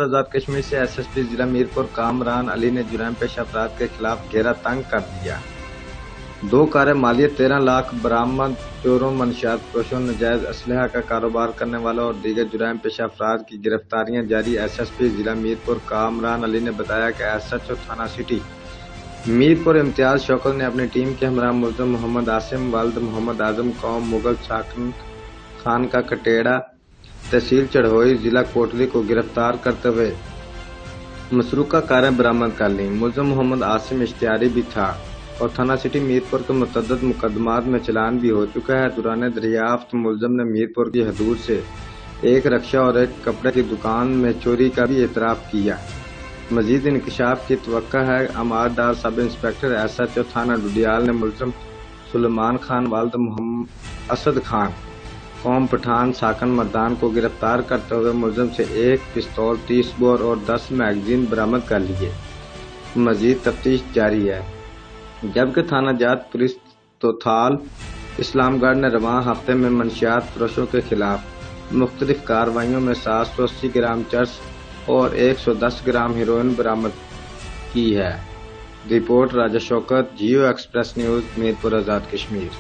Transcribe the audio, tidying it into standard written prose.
मीरपुर आजाद कश्मीर से एसएसपी जिला मीरपुर कामरान अली ने जुर्म पेश अफराद के खिलाफ घेरा तंग कर दिया। 2 कारें मालियत 13 लाख बरामद। चोरों, मंशियात फरोशों, नाजायज असलहा का कारोबार करने वालों और दीगर जुर्म पेश अफराद की गिरफ्तारियां जारी। एसएसपी जिला मीरपुर कामरान अली ने बताया कि एसएचओ थाना सिटी मीरपुर इम्तियाज शौकत ने अपनी टीम के हमरा मुल्ज़िम मोहम्मद आसिम वालिद मोहम्मद आजम कौम मुगल साकन खान का कटेड़ा तहसील चढ़ोई जिला कोटली को गिरफ्तार करते हुए मसरूका कारें बरामद कर ली। मुल्ज़िम मोहम्मद आसिम इश्तियारी भी था और थाना सिटी मीरपुर के मुतअद्दिद मुकदमात में चलान भी हो चुका है। दौरान दरियाफ्त मुल्ज़िम ने मीरपुर की हदूद से एक रक्षा और एक कपड़े की दुकान में चोरी का भी एतराफ़ किया। मजीद इंकशाफ की तवक्का है। अमारदार सब इंस्पेक्टर एसएचओ थाना डुडियाल ने मुल्ज़िम सुलेमान खान वालिद मोहम्मद असद खान कौम पठान साकन मर्दान को गिरफ्तार करते हुए मुल्ज़िम से 1 पिस्तौल, 30 बोर और 10 मैगजीन बरामद कर लिए। मजीद तफ्तीश जारी है। जबकि थाना जात पुलिस तोथाल इस्लामगढ़ ने रवां हफ्ते में मंशियात फरोशों के खिलाफ मुख्तलिफ कार्रवाइयों में 780 ग्राम चर्स और 110 ग्राम हेरोइन बरामद की है। रिपोर्ट राजा शौकत, जियो एक्सप्रेस न्यूज, मीरपुर आजाद कश्मीर।